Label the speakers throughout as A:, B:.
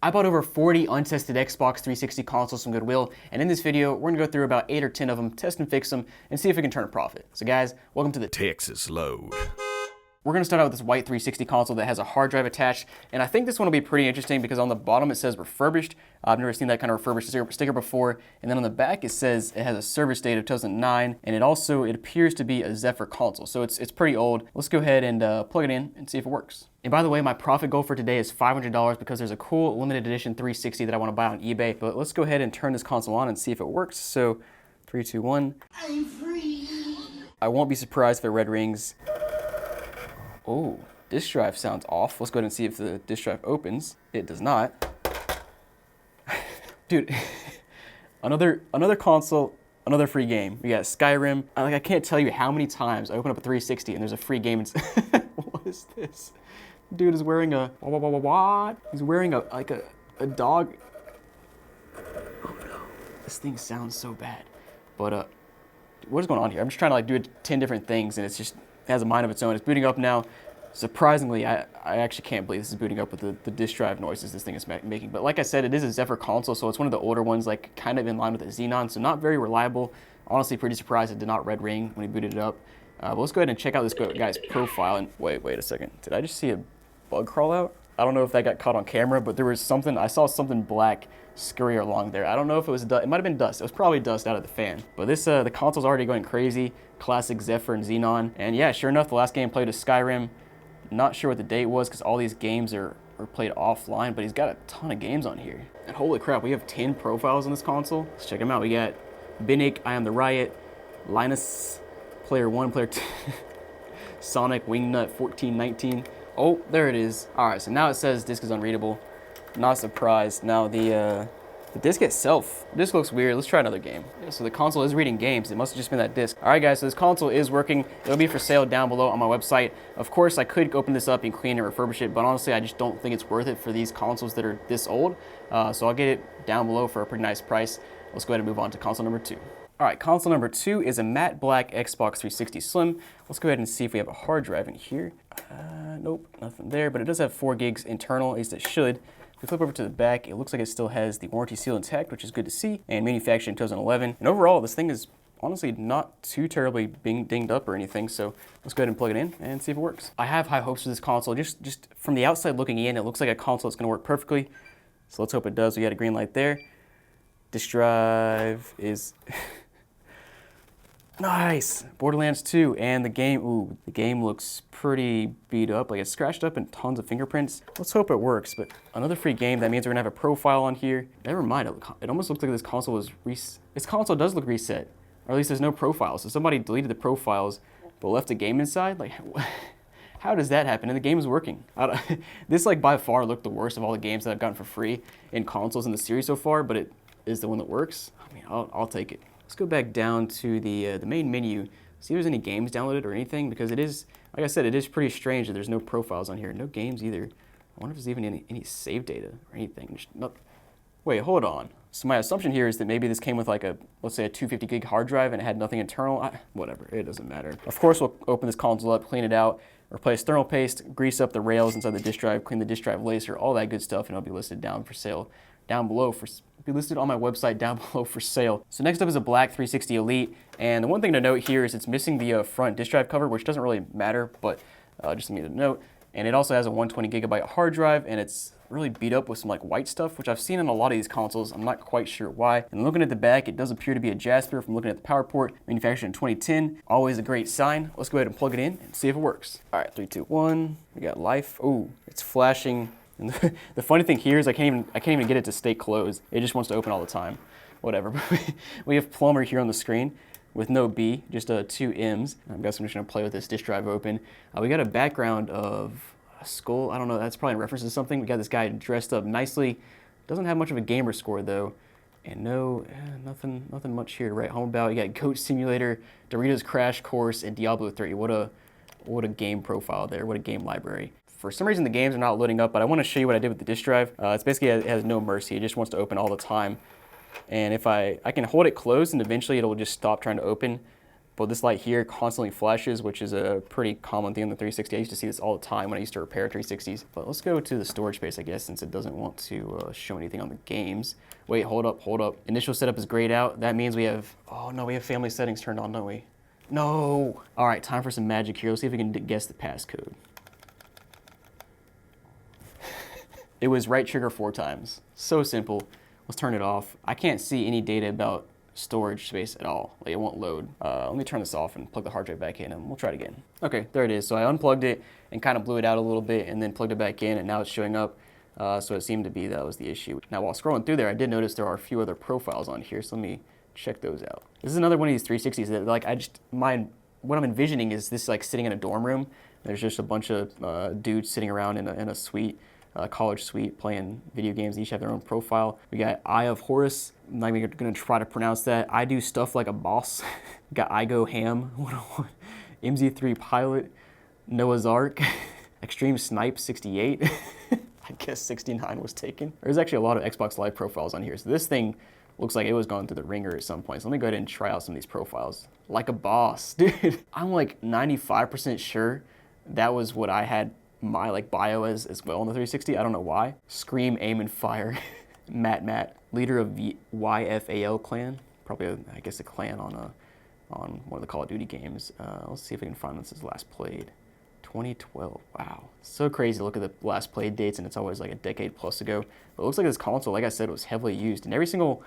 A: I bought over 40 untested Xbox 360 consoles from Goodwill, and in this video, we're gonna go through about 8 or 10 of them, test and fix them, and see if we can turn a profit. So guys, welcome to the
B: Texas Load.
A: We're gonna start out with this white 360 console that has a hard drive attached, and I think this one will be pretty interesting because on the bottom it says refurbished. I've never seen that kind of refurbished sticker before, and then on the back it says it has a service date of 2009, and it appears to be a Zephyr console, so it's pretty old. Let's go ahead and plug it in and see if it works. And by the way, my profit goal for today is $500 because there's a cool limited edition 360 that I want to buy on eBay. But let's go ahead and turn this console on and see if it works. So 3, 2, 1.
C: I'm free.
A: I won't be surprised if it red rings. Oh, disk drive sounds off. Let's go ahead and see if the disk drive opens. It does not. Dude, another console, another free game. We got Skyrim. I can't tell you how many times I open up a 360 and there's a free game. What is this? Dude is wearing a what? He's wearing a dog. Oh no, this thing sounds so bad. But what is going on here? I'm just trying to do 10 different things, and it has a mind of its own. It's booting up now. Surprisingly, I actually can't believe this is booting up with the disk drive noises this thing is making. But like I said, it is a Zephyr console, so it's one of the older ones, like kind of in line with the Xenon, so not very reliable. Honestly, pretty surprised it did not red ring when he booted it up. But let's go ahead and check out this guy's profile. And wait a second. Did I just see a bug crawl out? I don't know if that got caught on camera, but there was something. I saw something black scurry along there. I don't know if it was dust. It might have been dust. It was probably dust out of the fan. But this, the console's already going crazy. Classic Zephyr and Xenon. And yeah, sure enough, the last game played is Skyrim. Not sure what the date was because all these games are played offline, but he's got a ton of games on here. And holy crap, we have 10 profiles on this console. Let's check them out. We got Binnick, I Am the Riot, Linus, Player 1, Player 2, Sonic, Wingnut, 1419. Oh, there it is. All right, so now it says disk is unreadable. Not surprised. Now the disk itself, this looks weird. Let's try another game. Yeah, so the console is reading games. It must have just been that disk. All right, guys, so this console is working. It'll be for sale down below on my website. Of course, I could open this up and clean and refurbish it, but honestly, I just don't think it's worth it for these consoles that are this old. So I'll get it down below for a pretty nice price. Let's go ahead and move on to console number 2. All right, console number 2 is a matte black Xbox 360 Slim. Let's go ahead and see if we have a hard drive in here. Nope, nothing there, but it does have 4 gigs internal, at least it should. If we flip over to the back, it looks like it still has the warranty seal intact, which is good to see, and manufactured in 2011. And overall, this thing is honestly not too terribly dinged up or anything, so let's go ahead and plug it in and see if it works. I have high hopes for this console. Just from the outside looking in, it looks like a console that's gonna work perfectly. So let's hope it does. We got a green light there. Disk drive is nice. Borderlands 2 and the game, ooh, the game looks pretty beat up. Like it's scratched up and tons of fingerprints. Let's hope it works, but another free game. That means we're gonna have a profile on here. Never mind, it almost looks like this console was this console does look reset, or at least there's no profiles. So somebody deleted the profiles, but left the game inside? Like, how does that happen? And the game is working. This like by far looked the worst of all the games that I've gotten for free in consoles in the series so far, but it is the one that works. I mean, I'll take it. Let's go back down to the main menu, see if there's any games downloaded or anything, because it is, like I said, it is pretty strange that there's no profiles on here. No games either. I wonder if there's even any save data or anything. Wait, hold on. So my assumption here is that maybe this came with like let's say a 250 gig hard drive and it had nothing internal. Whatever, it doesn't matter. Of course, we'll open this console up, clean it out, replace thermal paste, grease up the rails inside the disk drive, clean the disk drive lacer, all that good stuff, and it'll be listed down for sale down below be listed on my website down below for sale. So next up is a black 360 Elite, and the one thing to note here is it's missing the front disk drive cover, which doesn't really matter, but just something to note. And it also has a 120 gigabyte hard drive, and it's really beat up with some like white stuff, which I've seen on a lot of these consoles. I'm not quite sure why. And looking at the back, it does appear to be a Jasper from looking at the power port, manufactured in 2010. Always a great sign. Let's go ahead and plug it in and see if it works. All right, 3, 2, 1. We got life. Oh, it's flashing. And the funny thing here is I can't even get it to stay closed. It just wants to open all the time. Whatever. We have plumber here on the screen with no B, just 2 M's. I'm guessing I'm just gonna play with this disk drive open. We got a background of a skull. I don't know, that's probably in reference to something. We got this guy dressed up nicely. Doesn't have much of a gamer score though. And nothing much here to write home about. You got Goat Simulator, Doritos Crash Course, and Diablo 3. What a game profile there. What a game library. For some reason, the games are not loading up, but I want to show you what I did with the disk drive. It's basically, it has no mercy. It just wants to open all the time. And if I can hold it closed and eventually it'll just stop trying to open. but this light here constantly flashes, which is a pretty common thing on the 360. I used to see this all the time when I used to repair 360s. But let's go to the storage space, I guess, since it doesn't want to show anything on the games. Wait, hold up. Initial setup is grayed out. That means we have, oh no, we have family settings turned on, don't we? No. All right, time for some magic here. Let's see if we can guess the passcode. It was right trigger 4 times. So simple. Let's turn it off. I can't see any data about storage space at all. Like, it won't load. Let me turn this off and plug the hard drive back in and we'll try it again. Okay, there it is. So I unplugged it and kind of blew it out a little bit and then plugged it back in, and now it's showing up. So it seemed to be that was the issue. Now while scrolling through there, I did notice there are a few other profiles on here. So let me check those out. This is another one of these 360s that, like, what I'm envisioning is this like sitting in a dorm room. There's just a bunch of dudes sitting around in a suite. College suite playing video games. They each have their own profile. We got Eye of Horus. I'm not even gonna try to pronounce that. I do stuff like a boss. Got I Go Ham 101. MZ3 Pilot. Noah's Ark. Extreme Snipe 68. I guess 69 was taken. There's actually a lot of Xbox Live profiles on here. So this thing looks like it was going through the ringer at some point. So let me go ahead and try out some of these profiles. Like a boss, dude. I'm like 95% sure that was what I had my like bio as well on the 360. I don't know why. Scream, Aim, and Fire. Matt, leader of the YFAL clan. Probably, I guess, a clan on one of the Call of Duty games. Let's see if we can find when this is last played. 2012. Wow, so crazy to look at the last played dates, and it's always like a decade plus ago. But it looks like this console, like I said, was heavily used, and every single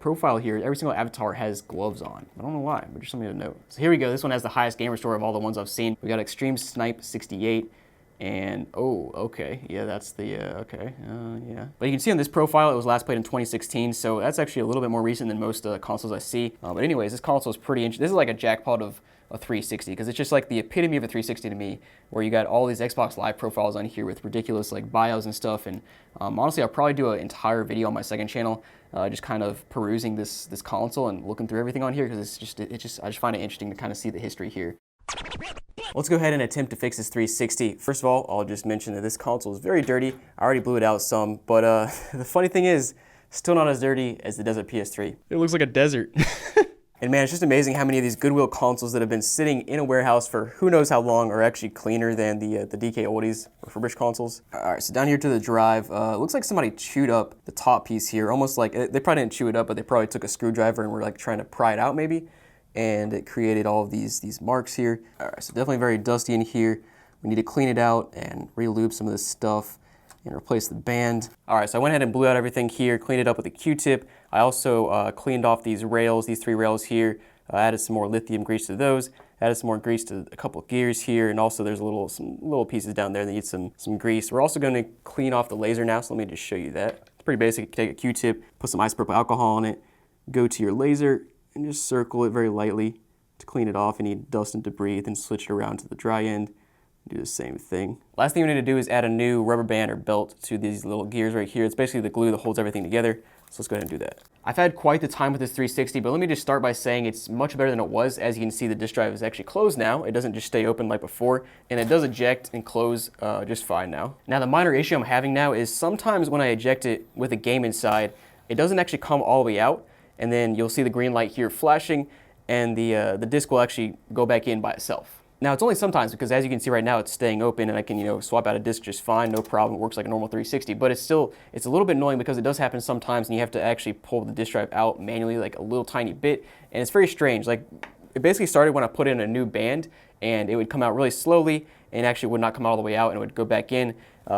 A: profile here, every single avatar has gloves on. I don't know why, but just something to note. So here we go. This one has the highest gamer score of all the ones I've seen. We got Extreme Snipe 68. And, oh, okay, yeah, that's the, yeah. But you can see on this profile, it was last played in 2016, so that's actually a little bit more recent than most consoles I see. But anyways, this console is pretty interesting. This is like a jackpot of a 360, because it's just like the epitome of a 360 to me, where you got all these Xbox Live profiles on here with ridiculous like bios and stuff. And honestly, I'll probably do an entire video on my second channel, just kind of perusing this console and looking through everything on here, because I just find it interesting to kind of see the history here. Let's go ahead and attempt to fix this 360. First of all, I'll just mention that this console is very dirty. I already blew it out some, but the funny thing is, still not as dirty as the Desert PS3. It looks like a desert. And man, it's just amazing how many of these Goodwill consoles that have been sitting in a warehouse for who knows how long are actually cleaner than the DK oldies, refurbished consoles. All right, so down here to the drive, it looks like somebody chewed up the top piece here, almost like, they probably didn't chew it up, but they probably took a screwdriver and were like trying to pry it out maybe. And it created all of these marks here. All right, so definitely very dusty in here. We need to clean it out and re-lube some of this stuff and replace the band. All right, so I went ahead and blew out everything here, cleaned it up with a Q-tip. I also cleaned off these rails, these 3 rails here, added some more lithium grease to those, added some more grease to a couple of gears here, and also there's some little pieces down there that need some grease. We're also gonna clean off the laser now, so let me just show you that. It's pretty basic. You take a Q-tip, put some isopropyl alcohol on it, go to your laser, and just circle it very lightly to clean it off any dust and debris, then switch it around to the dry end. Do the same thing. Last thing we need to do is add a new rubber band or belt to these little gears right here. It's basically the glue that holds everything together. So let's go ahead and do that. I've had quite the time with this 360, but let me just start by saying it's much better than it was. As you can see, the disk drive is actually closed now. It doesn't just stay open like before, and it does eject and close just fine now. Now the minor issue I'm having now is sometimes when I eject it with a game inside, it doesn't actually come all the way out, and then you'll see the green light here flashing, and the disc will actually go back in by itself. Now it's only sometimes, because as you can see right now, it's staying open and I can, swap out a disc just fine, no problem. It works like a normal 360, but it's a little bit annoying because it does happen sometimes and you have to actually pull the disc drive out manually, like a little tiny bit. And it's very strange. Like, it basically started when I put in a new band and it would come out really slowly and actually would not come all the way out and it would go back in.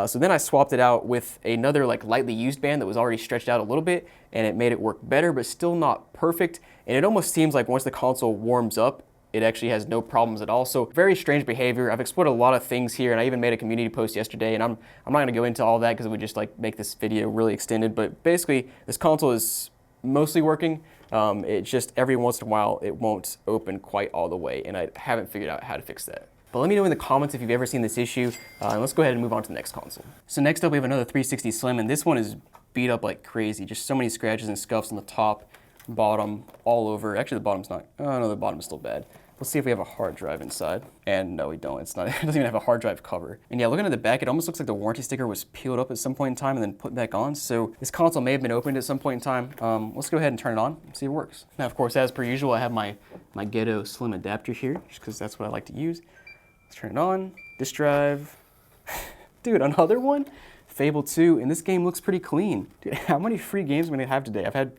A: So then I swapped it out with another like lightly used band that was already stretched out a little bit, and it made it work better, but still not perfect. And it almost seems like once the console warms up, it actually has no problems at all. So very strange behavior. I've explored a lot of things here, and I even made a community post yesterday, and I'm not gonna go into all that because it would just like make this video really extended. But basically, this console is mostly working. It's just every once in a while, it won't open quite all the way, and I haven't figured out how to fix that. But let me know in the comments if you've ever seen this issue, and let's go ahead and move on to the next console. So next up, we have another 360 Slim, and this one is beat up like crazy. Just so many scratches and scuffs on the top, bottom, all over. Actually, the bottom's not, oh no, the bottom is still bad. Let's see if we have a hard drive inside. And no, we don't. It doesn't even have a hard drive cover. And yeah, looking at the back, it almost looks like the warranty sticker was peeled up at some point in time and then put back on. So this console may have been opened at some point in time. Let's go ahead and turn it on and see if it works. Now, of course, as per usual, I have my ghetto slim adapter here, just because that's what I like to use. Let's turn it on. Disk drive. Dude, another one? Fable 2, and this game looks pretty clean. Dude, how many free games am I gonna have today? I've had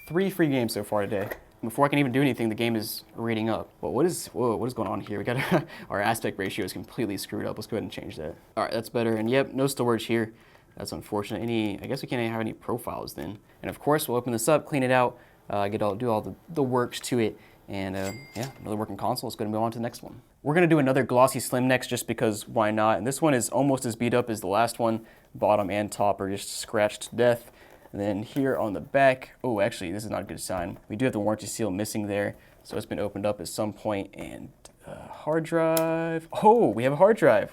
A: 3 free games so far today. Before I can even do anything, the game is reading up. Well, what is going on here? We got our aspect ratio is completely screwed up. Let's go ahead and change that. All right, that's better. And yep, no storage here. That's unfortunate. I guess we can't have any profiles then. And of course, we'll open this up, clean it out, do all the works to it, and yeah, another working console. Let's go ahead and move on to the next one. We're gonna do another glossy slim next, just because why not? And this one is almost as beat up as the last one. Bottom and top are just scratched to death. And then here on the back, oh, actually, this is not a good sign. We do have the warranty seal missing there, so it's been opened up at some point. And hard drive. Oh, we have a hard drive.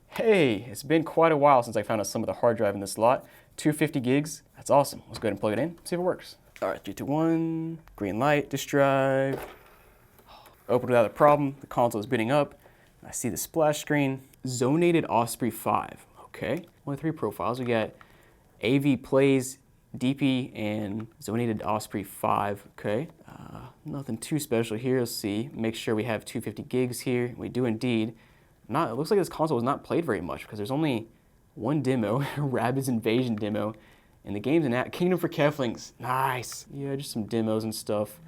A: Hey, it's been quite a while since I found a slim with a hard drive in this slot. 250 gigs. That's awesome. Let's go ahead and plug it in, see if it works. All right, 3, 2, 1. Green light, disk drive. Opened without a problem. The console is booting up. I see the splash screen. Zonated Osprey 5. Okay, only 3 profiles. We got AV Plays, DP, and Zonated Osprey 5. Okay, nothing too special here. Let's see. Make sure we have 250 gigs here. We do indeed. It looks like this console was not played very much because there's only one demo, Rabbids Invasion demo, and the game's in Kingdom for Keflings. Nice. Yeah, just some demos and stuff.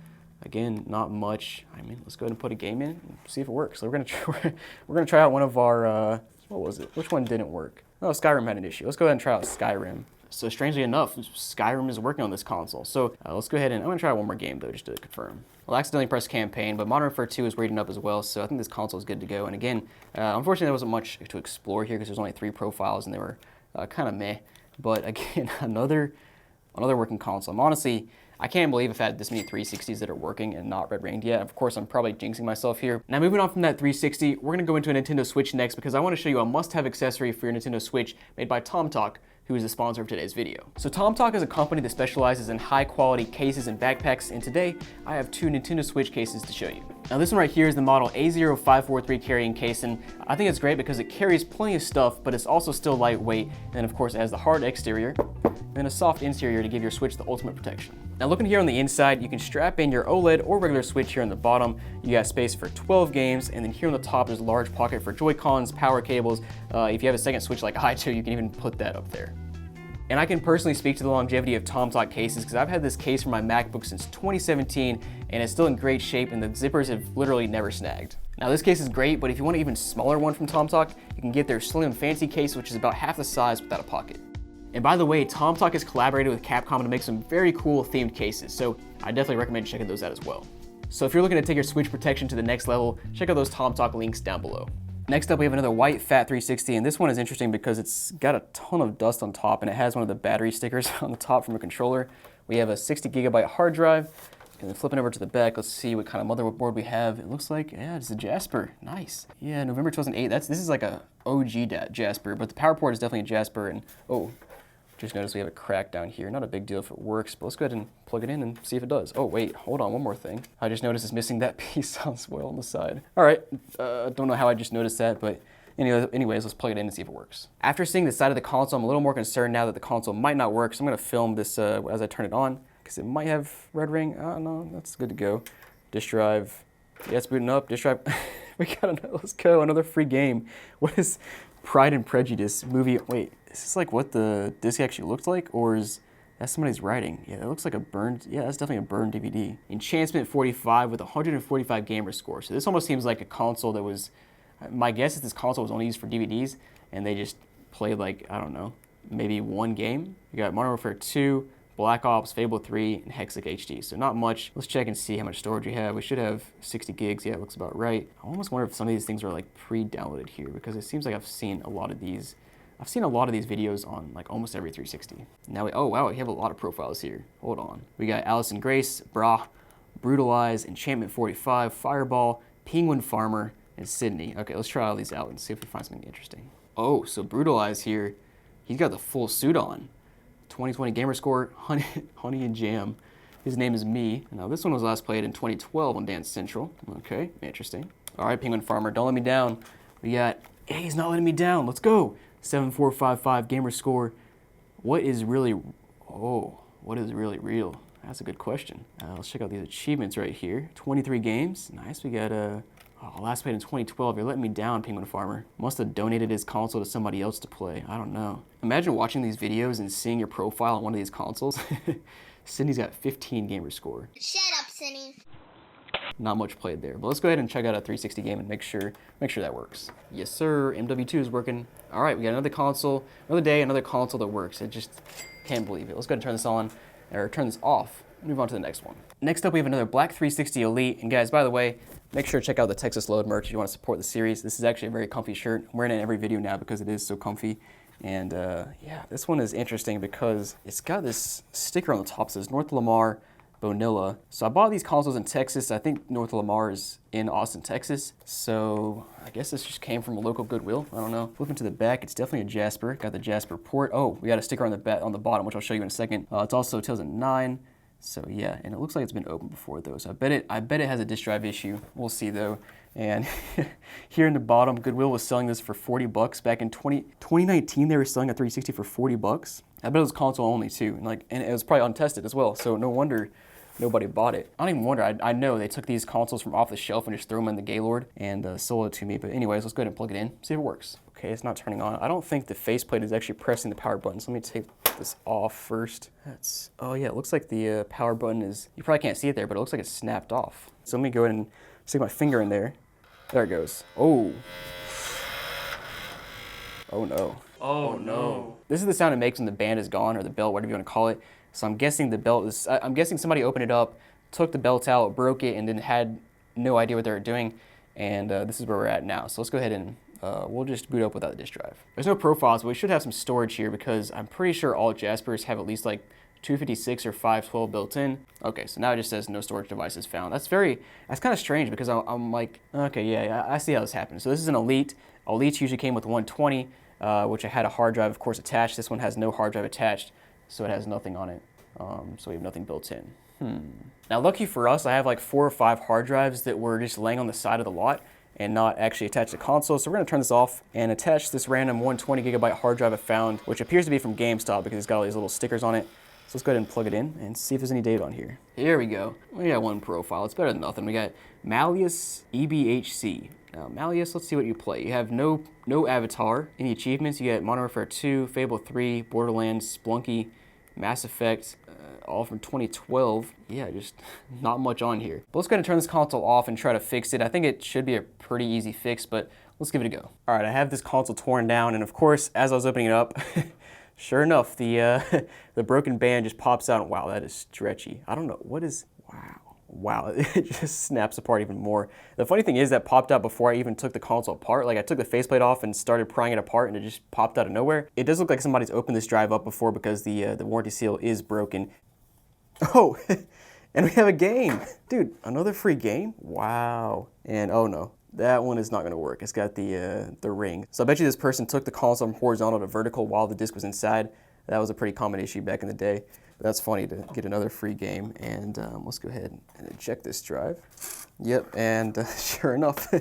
A: Again, not much. I mean, let's go ahead and put a game in and see if it works. So we're gonna try out one of our what was it? Which one didn't work? Oh, Skyrim had an issue. Let's go ahead and try out Skyrim. So strangely enough, Skyrim is working on this console. So let's go ahead and I'm gonna try one more game though, just to confirm. Well, I accidentally pressed campaign, but Modern Warfare 2 is reading up as well. So I think this console is good to go. And again, unfortunately, there wasn't much to explore here because there's only 3 profiles and they were kind of meh. But again, another working console. I can't believe I've had this many 360s that are working and not red ringed yet. Of course, I'm probably jinxing myself here. Now, moving on from that 360, we're gonna go into a Nintendo Switch next because I wanna show you a must-have accessory for your Nintendo Switch made by TomTalk, who is the sponsor of today's video. So TomTalk is a company that specializes in high quality cases and backpacks, and today I have 2 Nintendo Switch cases to show you. Now this one right here is the model A0543 carrying case, and I think it's great because it carries plenty of stuff, but it's also still lightweight, and of course it has the hard exterior and a soft interior to give your Switch the ultimate protection. Now looking here on the inside, you can strap in your OLED or regular Switch here on the bottom. You got space for 12 games, and then here on the top there's a large pocket for Joy-Cons, power cables. If you have a second Switch like I do, you can even put that up there. And I can personally speak to the longevity of TomTalk cases because I've had this case for my MacBook since 2017 and it's still in great shape and the zippers have literally never snagged. Now this case is great, but if you want an even smaller one from TomTalk, you can get their slim fancy case, which is about half the size without a pocket. And by the way, TomTalk has collaborated with Capcom to make some very cool themed cases, so I definitely recommend checking those out as well. So if you're looking to take your Switch protection to the next level, check out those TomTalk links down below. Next up, we have another white Fat 360, and this one is interesting because it's got a ton of dust on top, and it has one of the battery stickers on the top from a controller. We have a 60 gigabyte hard drive, and then flipping over to the back, let's see what kind of motherboard we have. It looks like, yeah, it's a Jasper, nice. Yeah, November 2008, this is like a OG Jasper, but the power port is definitely a Jasper, and oh, just noticed we have a crack down here. Not a big deal if it works, but let's go ahead and plug it in and see if it does. Oh wait, hold on, one more thing. I just noticed it's missing that piece on spoil on the side. All right, don't know how I just noticed that, but anyways, let's plug it in and see if it works. After seeing the side of the console, I'm a little more concerned now that the console might not work, so I'm gonna film this as I turn it on, because it might have red ring. No, that's good to go. Disk drive, yeah, it's booting up. Disk drive, let's go, another free game. What is Pride and Prejudice movie? Wait, is this like what the disc actually looked like, or is that somebody's writing? Yeah, it looks like a burned, yeah, that's definitely a burned DVD. Enchantment 45 with 145 gamer score. So this almost seems like a console that was, my guess is this console was only used for DVDs, and they just played like, I don't know, maybe one game. You got Modern Warfare 2, Black Ops, Fable 3, and Hexic HD. So not much. Let's check and see how much storage we have. We should have 60 gigs. Yeah, it looks about right. I almost wonder if some of these things are like pre-downloaded here, because it seems like I've seen a lot of these videos on like almost every 360. Now oh wow, we have a lot of profiles here. Hold on. We got Allison Grace, Bra, Brutalize, Enchantment 45, Fireball, Penguin Farmer, and Sydney. Okay, let's try all these out and see if we find something interesting. Oh, so Brutalize here, he's got the full suit on. 2020 gamer score, honey and jam. His name is Me. Now this one was last played in 2012 on Dance Central. Okay, interesting. All right, Penguin Farmer, don't let me down. We got, hey, he's not letting me down. Let's go. 7455 gamer score. What is really real? That's a good question. Let's check out these achievements right here. 23 games. Nice. We got last played in 2012. You're letting me down, Penguin Farmer. Must have donated his console to somebody else to play. I don't know. Imagine watching these videos and seeing your profile on one of these consoles. Cindy's got 15 gamer score.
B: Shut up, Cindy.
A: Not much played there, but let's go ahead and check out a 360 game and make sure that works. Yes, sir. MW2 is working. All right, we got another console, another day, another console that works. I just can't believe it. Let's go ahead and turn this on, or turn this off. Move on to the next one. Next up, we have another Black 360 Elite. And guys, by the way, make sure to check out the Texas Load merch if you want to support the series. This is actually a very comfy shirt. I'm wearing it in every video now because it is so comfy. And yeah, this one is interesting because it's got this sticker on the top that says North Lamar Bonilla. So I bought these consoles in Texas. I think North Lamar is in Austin, Texas. So I guess this just came from a local Goodwill. I don't know. Flipping to the back, it's definitely a Jasper. Got the Jasper port. Oh, we got a sticker on the bottom, which I'll show you in a second. It's also 2009. So yeah, and it looks like it's been opened before though. So I bet it has a disk drive issue. We'll see though. And here in the bottom, Goodwill was selling this for 40 bucks. Back in 2019, they were selling a 360 for 40 bucks. I bet it was console only too. And it was probably untested as well. So no wonder nobody bought it. I don't even wonder. I know they took these consoles from off the shelf and just threw them in the Gaylord and sold it to me. But anyways, let's go ahead and plug it in, see if it works. Okay, it's not turning on. I don't think the faceplate is actually pressing the power button. So let me take this off first. Oh yeah, it looks like the power button is, you probably can't see it there, but it looks like it's snapped off. So let me go ahead and stick my finger in there. There it goes. Oh. Oh no.
C: Oh no.
A: This is the sound it makes when the band is gone, or the belt, whatever you want to call it. So I'm guessing the belt is, I'm guessing somebody opened it up, took the belt out, broke it, and then had no idea what they were doing. And this is where we're at now. So let's go ahead and we'll just boot up without the disk drive. There's no profiles, but we should have some storage here because I'm pretty sure all Jaspers have at least like 256 or 512 built in. Okay, so now it just says no storage devices found. That's kind of strange because I'm like, okay, yeah, I see how this happens. So this is an Elite. Elites usually came with 120, which I had a hard drive, of course, attached. This one has no hard drive attached, so it has nothing on it. So we have nothing built in. Now, lucky for us, I have like 4 or 5 hard drives that were just laying on the side of the lot and not actually attached to console. So we're gonna turn this off and attach this random 120 gigabyte hard drive I found, which appears to be from GameStop because it's got all these little stickers on it. So let's go ahead and plug it in and see if there's any data on here. Here we go. We got one profile. It's better than nothing. We got Malleus EBHC. Now, Malleus, let's see what you play. You have no avatar. Any achievements? You get Modern Warfare 2, Fable 3, Borderlands, Splunky, Mass Effect, all from 2012. Yeah, just not much on here. But let's go ahead and turn this console off and try to fix it. I think it should be a pretty easy fix, but let's give it a go. All right, I have this console torn down, and of course, as I was opening it up, sure enough, the broken band just pops out. Wow, that is stretchy. I don't know, what is, wow, it just snaps apart even more. The funny thing is that popped out before I even took the console apart. Like I took the faceplate off and started prying it apart and it just popped out of nowhere. It does look like somebody's opened this drive up before because the warranty seal is broken. Oh, and we have a game. Dude, another free game? Wow. And oh no. That one is not gonna work. It's got the ring. So I bet you this person took the console from horizontal to vertical while the disc was inside. That was a pretty common issue back in the day. But that's funny to get another free game. And let's go ahead and check this drive. Yep, and sure enough,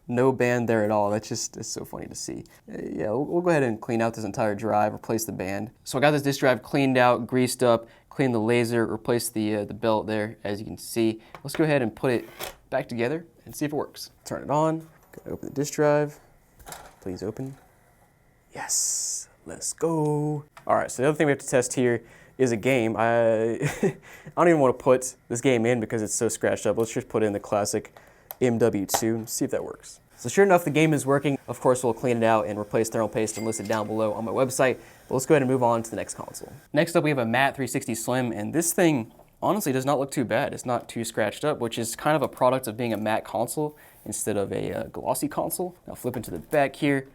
A: no band there at all. It's so funny to see. Yeah, we'll go ahead and clean out this entire drive, replace the band. So I got this disk drive cleaned out, greased up, cleaned the laser, replaced the belt there, as you can see. Let's go ahead and put it back together and see if it works. Turn it on, open the disk drive. Please open. Yes, let's go. All right, so the other thing we have to test here is a game. I don't even want to put this game in because it's so scratched up. Let's just put in the classic MW2 and see if that works. So sure enough, the game is working. Of course, we'll clean it out and replace thermal paste and list it down below on my website. But let's go ahead and move on to the next console. Next up, we have a Matte 360 Slim, and this thing honestly does not look too bad. It's not too scratched up, which is kind of a product of being a matte console instead of a glossy console. Now flipping to the back here,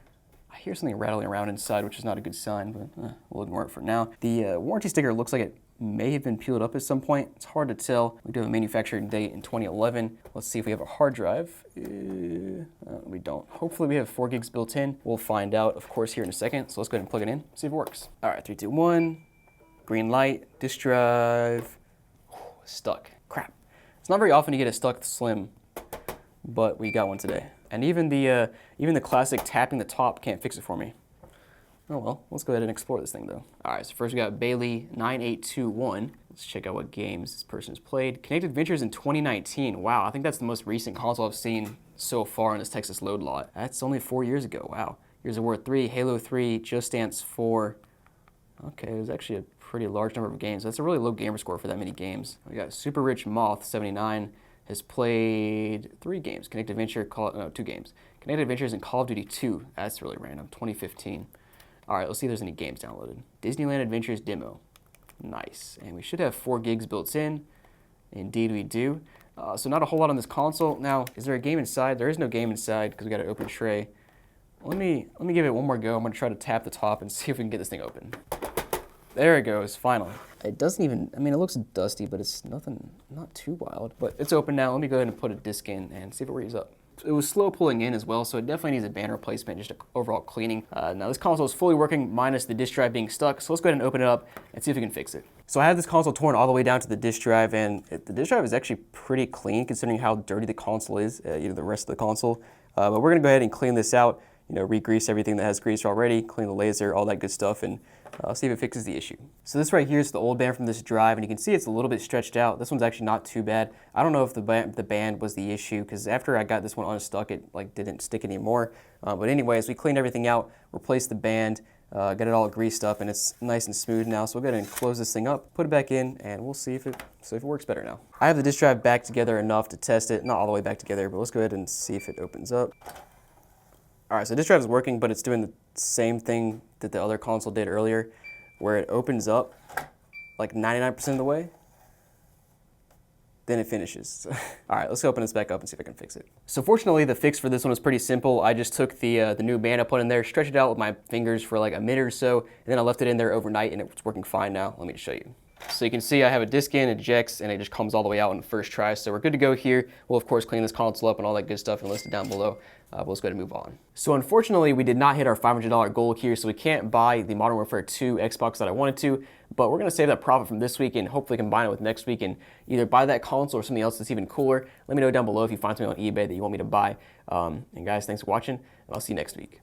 A: I hear something rattling around inside, which is not a good sign, but we'll ignore it for now. The warranty sticker looks like it may have been peeled up at some point. It's hard to tell. We do have a manufacturing date in 2011. Let's see if we have a hard drive. We don't. Hopefully we have 4 gigs built in. We'll find out, of course, here in a second. So let's go ahead and plug it in, see if it works. All right, 3, 2, 1. Green light, disk drive. stuck. Crap. It's not very often you get a stuck Slim, but we got one today. And even the classic tapping the top can't fix it for me. Oh well, let's go ahead and explore this thing though. All right, so first we got Bailey 9821. Let's check out what games this person's played. Connected Adventures in 2019. Wow, I think that's the most recent console I've seen so far in this Texas load lot. That's only 4 years ago. Wow. Gears of War 3, Halo 3, Just Dance 4. Okay, it was actually a pretty large number of games. That's a really low gamer score for that many games. We got Super Rich Moth 79. Has played 3 games. Connected Adventure, 2 games. Connected Adventures and Call of Duty 2. That's really random. 2015. All right, let's see if there's any games downloaded. Disneyland Adventures demo. Nice. And we should have 4 gigs built in. Indeed we do. So not a whole lot on this console. Now, is there a game inside? There is no game inside because we got an open tray. Let me give it one more go. I'm gonna try to tap the top and see if we can get this thing open. There it goes, finally. It doesn't even, I mean, it looks dusty, but it's nothing, not too wild. But it's open now. Let me go ahead and put a disc in and see if it reads up. It was slow pulling in as well, so it definitely needs a band replacement, just overall cleaning. Now this console is fully working minus the disk drive being stuck, so let's go ahead and open it up and see if we can fix it. So I have this console torn all the way down to the disk drive, and the disk drive is actually pretty clean considering how dirty the console is, the rest of the console. But we're gonna go ahead and clean this out, re-grease everything that has grease already, clean the laser, all that good stuff, and see if it fixes the issue. So this right here is the old band from this drive, and you can see it's a little bit stretched out. This one's actually not too bad. I don't know if the band was the issue, because after I got this one unstuck, it didn't stick anymore. But anyways, we cleaned everything out, replaced the band, got it all greased up, and it's nice and smooth now. So we'll go ahead and close this thing up, put it back in, and we'll see if it works better now. I have the disk drive back together enough to test it, not all the way back together, but let's go ahead and see if it opens up. All right, so disk drive is working, but it's doing the same thing that the other console did earlier, where it opens up like 99% of the way, then it finishes. All right, let's open this back up and see if I can fix it. So fortunately, the fix for this one was pretty simple. I just took the new band I put in there, stretched it out with my fingers for like a minute or so, and then I left it in there overnight, and it's working fine now. Let me just show you. So you can see I have a disc in, it ejects, and it just comes all the way out in the first try. So we're good to go here. We'll of course clean this console up and all that good stuff and list it down below. But let's go ahead and move on. So unfortunately, we did not hit our $500 goal here, so we can't buy the Modern Warfare 2 Xbox that I wanted to, but we're gonna save that profit from this week and hopefully combine it with next week and either buy that console or something else that's even cooler. Let me know down below if you find something on eBay that you want me to buy. And guys, thanks for watching, and I'll see you next week.